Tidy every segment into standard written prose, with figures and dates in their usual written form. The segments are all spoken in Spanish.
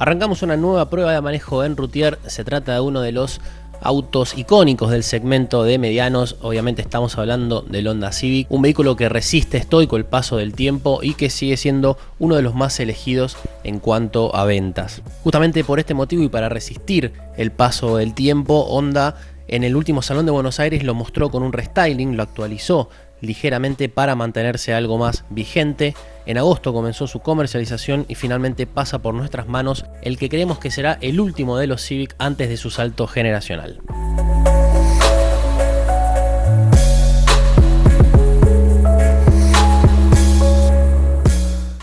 Arrancamos una nueva prueba de manejo en Routier. Se trata de uno de los autos icónicos del segmento de medianos. Obviamente estamos hablando del Honda Civic, un vehículo que resiste estoico el paso del tiempo y que sigue siendo uno de los más elegidos en cuanto a ventas. Justamente por este motivo y para resistir el paso del tiempo, Honda en el último Salón de Buenos Aires lo mostró con un restyling, lo actualizó ligeramente para mantenerse algo más vigente. En agosto comenzó su comercialización y finalmente pasa por nuestras manos el que creemos que será el último de los Civic antes de su salto generacional.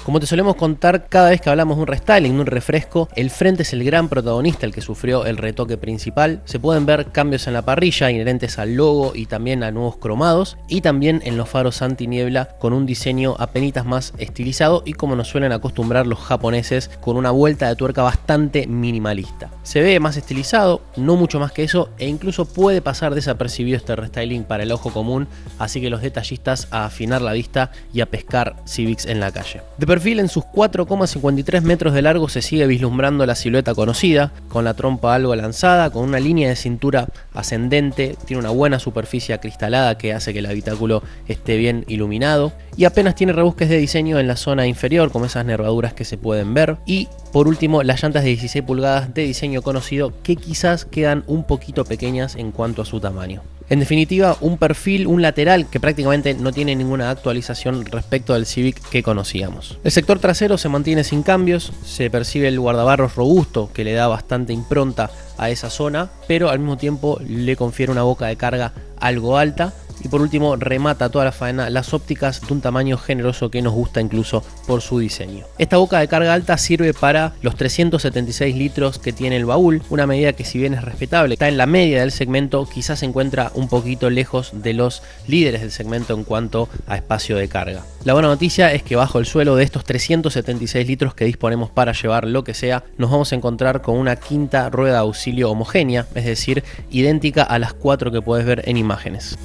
Como te solemos contar cada vez que hablamos de un restyling, de un refresco, el frente es el gran protagonista, el que sufrió el retoque principal. Se pueden ver cambios en la parrilla inherentes al logo y también a nuevos cromados, y también en los faros antiniebla con un diseño apenitas más estilizado y como nos suelen acostumbrar los japoneses, con una vuelta de tuerca bastante minimalista. Se ve más estilizado, no mucho más que eso, e incluso puede pasar desapercibido este restyling para el ojo común, así que los detallistas a afinar la vista y a pescar Civics en la calle. De perfil, en sus 4,53 metros de largo se sigue vislumbrando la silueta conocida, con la trompa algo lanzada, con una línea de cintura ascendente, tiene una buena superficie acristalada que hace que el habitáculo esté bien iluminado y apenas tiene rebusques de diseño en la zona inferior, como esas nervaduras que se pueden ver. Y por último, las llantas de 16 pulgadas de diseño conocido que quizás quedan un poquito pequeñas en cuanto a su tamaño. En definitiva, un perfil, un lateral que prácticamente no tiene ninguna actualización respecto al Civic que conocíamos. El sector trasero se mantiene sin cambios, se percibe el guardabarros robusto que le da bastante impronta a esa zona, pero al mismo tiempo le confiere una boca de carga algo alta. Y por último, remata toda la faena las ópticas de un tamaño generoso que nos gusta incluso por su diseño. Esta boca de carga alta sirve para los 376 litros que tiene el baúl, una medida que si bien es respetable, está en la media del segmento, quizás se encuentra un poquito lejos de los líderes del segmento en cuanto a espacio de carga. La buena noticia es que bajo el suelo de estos 376 litros que disponemos para llevar lo que sea, nos vamos a encontrar con una quinta rueda de auxilio homogénea, es decir, idéntica a las 4 que puedes ver en imágenes.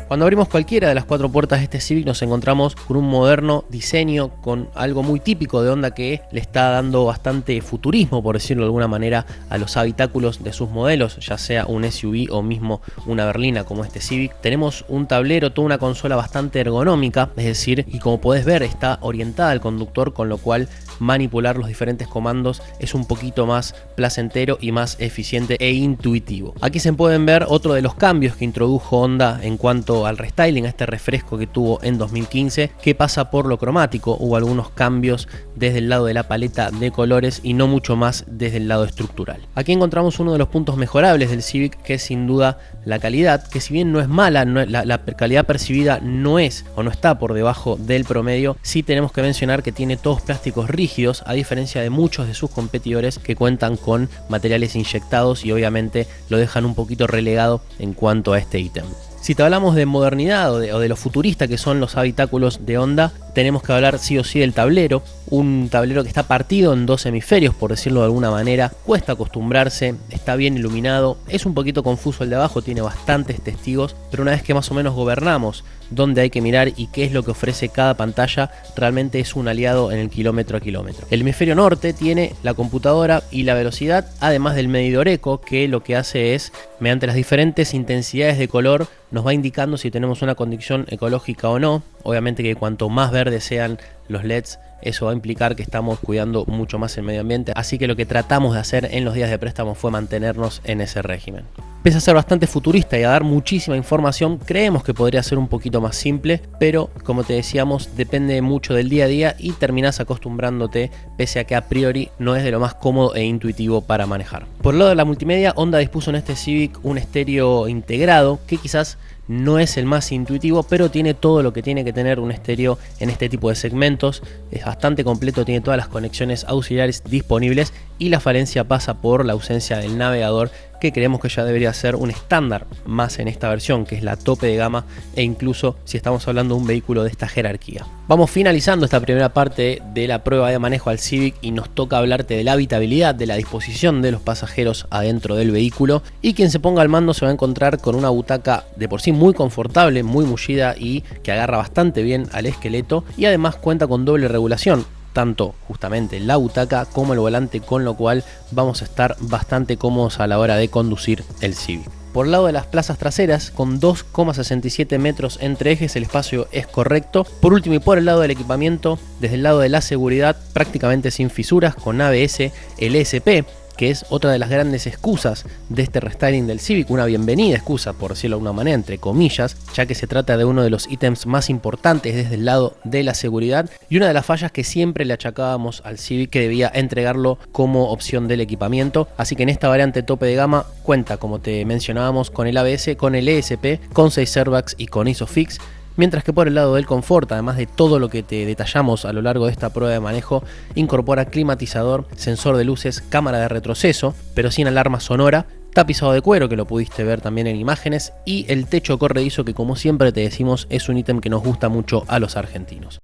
Cuando abrimos cualquiera de las 4 puertas de este Civic nos encontramos con un moderno diseño, con algo muy típico de Honda que le está dando bastante futurismo, por decirlo de alguna manera, a los habitáculos de sus modelos, ya sea un SUV o mismo una berlina como este Civic. Tenemos un tablero, toda una consola bastante ergonómica, es decir, y como podés ver está orientada al conductor, con lo cual manipular los diferentes comandos es un poquito más placentero y más eficiente e intuitivo. Aquí se pueden ver otro de los cambios que introdujo Honda en cuanto al restyling, a este refresco que tuvo en 2015, que pasa por lo cromático. Hubo algunos cambios desde el lado de la paleta de colores y no mucho más desde el lado estructural. Aquí encontramos uno de los puntos mejorables del Civic, que es sin duda la calidad, que si bien no es mala, la calidad percibida no es o no está por debajo del promedio, sí tenemos que mencionar que tiene todos plásticos rígidos, a diferencia de muchos de sus competidores que cuentan con materiales inyectados y obviamente lo dejan un poquito relegado en cuanto a este ítem. Si te hablamos de modernidad o de lo futurista que son los habitáculos de Honda, tenemos que hablar sí o sí del tablero. Un tablero que está partido en 2 hemisferios, por decirlo de alguna manera. Cuesta acostumbrarse, está bien iluminado, es un poquito confuso el de abajo, tiene bastantes testigos, pero una vez que más o menos gobernamos dónde hay que mirar y qué es lo que ofrece cada pantalla, realmente es un aliado en el kilómetro a kilómetro. El hemisferio norte tiene la computadora y la velocidad, además del medidor eco, que lo que hace es, mediante las diferentes intensidades de color, nos va indicando si tenemos una condición ecológica o no. Obviamente que cuanto más verdes sean los LEDs, eso va a implicar que estamos cuidando mucho más el medio ambiente, así que lo que tratamos de hacer en los días de préstamo fue mantenernos en ese régimen. Pese a ser bastante futurista y a dar muchísima información, creemos que podría ser un poquito más simple, pero como te decíamos, depende mucho del día a día y terminás acostumbrándote, pese a que a priori no es de lo más cómodo e intuitivo para manejar. Por el lado de la multimedia, Honda dispuso en este Civic un estéreo integrado que quizás no es el más intuitivo, pero tiene todo lo que tiene que tener un estéreo en este tipo de segmentos. Es bastante completo, tiene todas las conexiones auxiliares disponibles y la falencia pasa por la ausencia del navegador, que creemos que ya debería ser un estándar más en esta versión, que es la tope de gama, e incluso si estamos hablando de un vehículo de esta jerarquía. Vamos finalizando esta primera parte de la prueba de manejo al Civic y nos toca hablarte de la habitabilidad, de la disposición de los pasajeros adentro del vehículo, y quien se ponga al mando se va a encontrar con una butaca de por sí muy confortable, muy mullida y que agarra bastante bien al esqueleto, y además cuenta con doble regulación, tanto justamente la butaca como el volante, con lo cual vamos a estar bastante cómodos a la hora de conducir el Civic. Por el lado de las plazas traseras, con 2,67 metros entre ejes, el espacio es correcto. Por último, y por el lado del equipamiento, desde el lado de la seguridad, prácticamente sin fisuras, con ABS, el ESP, que es otra de las grandes excusas de este restyling del Civic, una bienvenida excusa, por decirlo de alguna manera, entre comillas, ya que se trata de uno de los ítems más importantes desde el lado de la seguridad, y una de las fallas que siempre le achacábamos al Civic, que debía entregarlo como opción del equipamiento. Así que en esta variante tope de gama cuenta, como te mencionábamos, con el ABS, con el ESP, con 6 airbags y con ISOFIX. Mientras que por el lado del confort, además de todo lo que te detallamos a lo largo de esta prueba de manejo, incorpora climatizador, sensor de luces, cámara de retroceso, pero sin alarma sonora, tapizado de cuero, que lo pudiste ver también en imágenes, y el techo corredizo, que como siempre te decimos es un ítem que nos gusta mucho a los argentinos.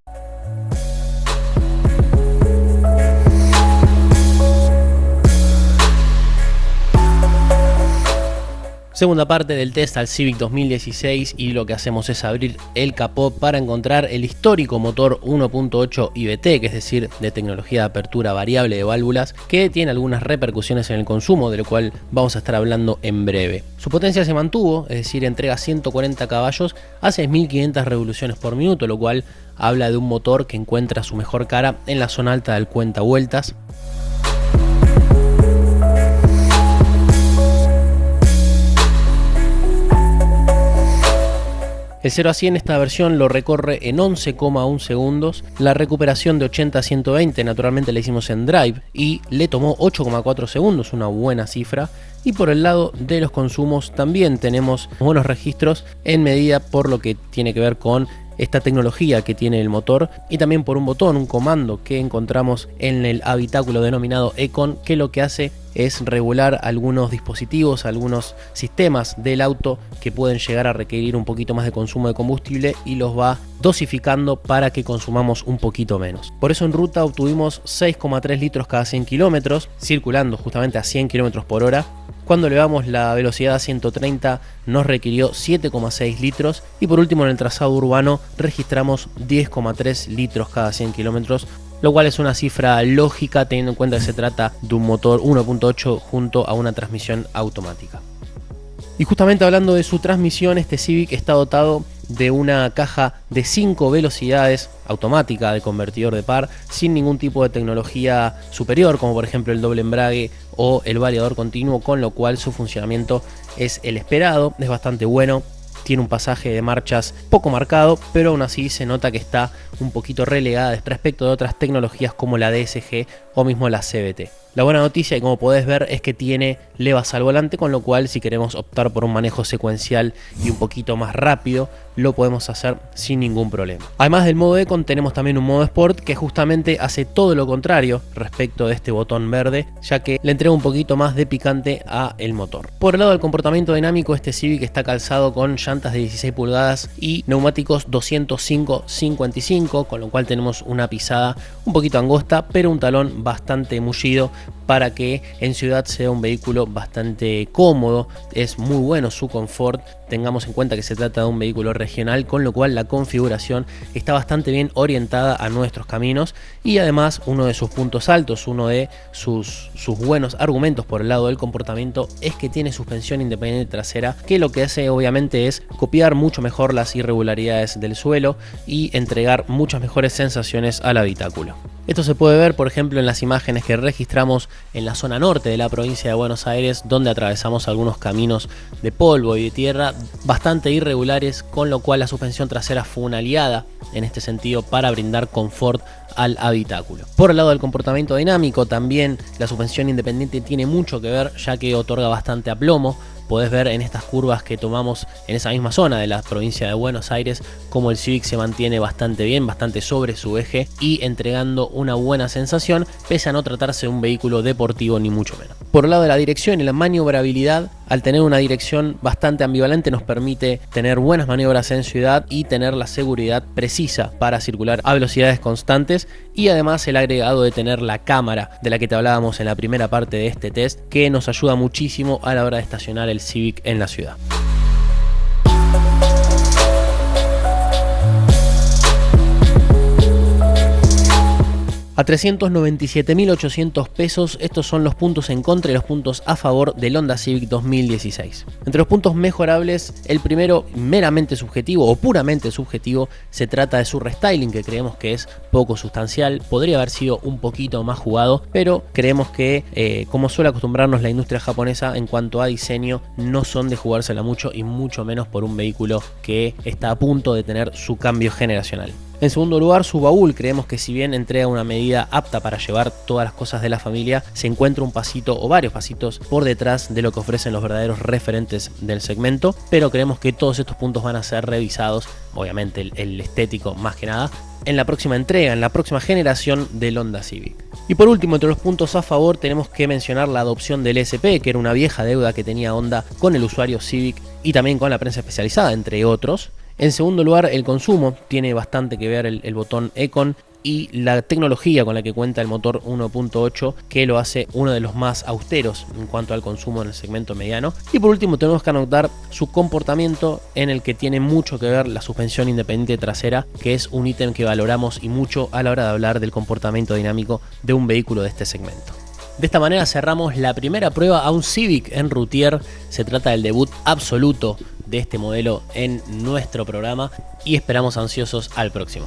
Segunda parte del test al Civic 2016, y lo que hacemos es abrir el capó para encontrar el histórico motor 1.8 IVT, que es decir, de tecnología de apertura variable de válvulas, que tiene algunas repercusiones en el consumo, de lo cual vamos a estar hablando en breve. Su potencia se mantuvo, es decir, entrega 140 caballos a 6.500 revoluciones por minuto, lo cual habla de un motor que encuentra su mejor cara en la zona alta del cuentavueltas. El 0 a 100 esta versión lo recorre en 11,1 segundos, la recuperación de 80 a 120 naturalmente la hicimos en Drive y le tomó 8,4 segundos, una buena cifra. Y por el lado de los consumos también tenemos buenos registros en medida por lo que tiene que ver con esta tecnología que tiene el motor, y también por un botón, un comando que encontramos en el habitáculo denominado Econ, que lo que hace es regular algunos dispositivos, algunos sistemas del auto que pueden llegar a requerir un poquito más de consumo de combustible, y los va dosificando para que consumamos un poquito menos. Por eso en ruta obtuvimos 6,3 litros cada 100 kilómetros, circulando justamente a 100 kilómetros por hora. Cuando elevamos la velocidad a 130 nos requirió 7,6 litros, y por último en el trazado urbano registramos 10,3 litros cada 100 kilómetros, lo cual es una cifra lógica teniendo en cuenta que se trata de un motor 1.8 junto a una transmisión automática. Y justamente hablando de su transmisión, este Civic está dotado de una caja de 5 velocidades automática de convertidor de par, sin ningún tipo de tecnología superior, como por ejemplo el doble embrague o el variador continuo, con lo cual su funcionamiento es el esperado, es bastante bueno. Tiene un pasaje de marchas poco marcado, pero aún así se nota que está un poquito relegada respecto de otras tecnologías como la DSG o mismo la CVT. La buena noticia, y como podés ver, es que tiene levas al volante, con lo cual si queremos optar por un manejo secuencial y un poquito más rápido, lo podemos hacer sin ningún problema. Además del modo Econ, tenemos también un modo Sport que justamente hace todo lo contrario respecto de este botón verde, ya que le entrega un poquito más de picante a el motor. Por el lado del comportamiento dinámico, este Civic está calzado con llantas de 16 pulgadas y neumáticos 205/55, con lo cual tenemos una pisada un poquito angosta, pero un talón bastante mullido, para que en ciudad sea un vehículo bastante cómodo. Es muy bueno su confort. Tengamos en cuenta que se trata de un vehículo regional, con lo cual la configuración está bastante bien orientada a nuestros caminos, y además uno de sus puntos altos, uno de sus buenos argumentos por el lado del comportamiento, es que tiene suspensión independiente trasera, que lo que hace obviamente es copiar mucho mejor las irregularidades del suelo y entregar muchas mejores sensaciones al habitáculo. Esto se puede ver por ejemplo en las imágenes que registramos en la zona norte de la provincia de Buenos Aires, donde atravesamos algunos caminos de polvo y de tierra bastante irregulares, con lo cual la suspensión trasera fue una aliada en este sentido para brindar confort al habitáculo. Por el lado del comportamiento dinámico, también la suspensión independiente tiene mucho que ver, ya que otorga bastante aplomo, podés ver en estas curvas que tomamos en esa misma zona de la provincia de Buenos Aires como el Civic se mantiene bastante bien, bastante sobre su eje y entregando una buena sensación, pese a no tratarse de un vehículo deportivo ni mucho menos. Por el lado de la dirección y la maniobrabilidad, al tener una dirección bastante ambivalente nos permite tener buenas maniobras en ciudad y tener la seguridad precisa para circular a velocidades constantes, y además el agregado de tener la cámara de la que te hablábamos en la primera parte de este test, que nos ayuda muchísimo a la hora de estacionar el Civic en la ciudad. A 397.800 pesos, estos son los puntos en contra y los puntos a favor del Honda Civic 2016. Entre los puntos mejorables, el primero, meramente subjetivo o puramente subjetivo, se trata de su restyling, que creemos que es poco sustancial, podría haber sido un poquito más jugado, pero creemos que, como suele acostumbrarnos la industria japonesa en cuanto a diseño, no son de jugársela mucho y mucho menos por un vehículo que está a punto de tener su cambio generacional. En segundo lugar, su baúl, creemos que si bien entrega una medida apta para llevar todas las cosas de la familia, se encuentra un pasito o varios pasitos por detrás de lo que ofrecen los verdaderos referentes del segmento, pero creemos que todos estos puntos van a ser revisados, obviamente el estético más que nada, en la próxima entrega, en la próxima generación del Honda Civic. Y por último, entre los puntos a favor tenemos que mencionar la adopción del ESP, que era una vieja deuda que tenía Honda con el usuario Civic y también con la prensa especializada, entre otros. En segundo lugar, el consumo, tiene bastante que ver el botón Econ y la tecnología con la que cuenta el motor 1.8, que lo hace uno de los más austeros en cuanto al consumo en el segmento mediano. Y por último tenemos que anotar su comportamiento, en el que tiene mucho que ver la suspensión independiente trasera, que es un ítem que valoramos y mucho a la hora de hablar del comportamiento dinámico de un vehículo de este segmento. De esta manera cerramos la primera prueba a un Civic en Routier. Se trata del debut absoluto de este modelo en nuestro programa y esperamos ansiosos al próximo.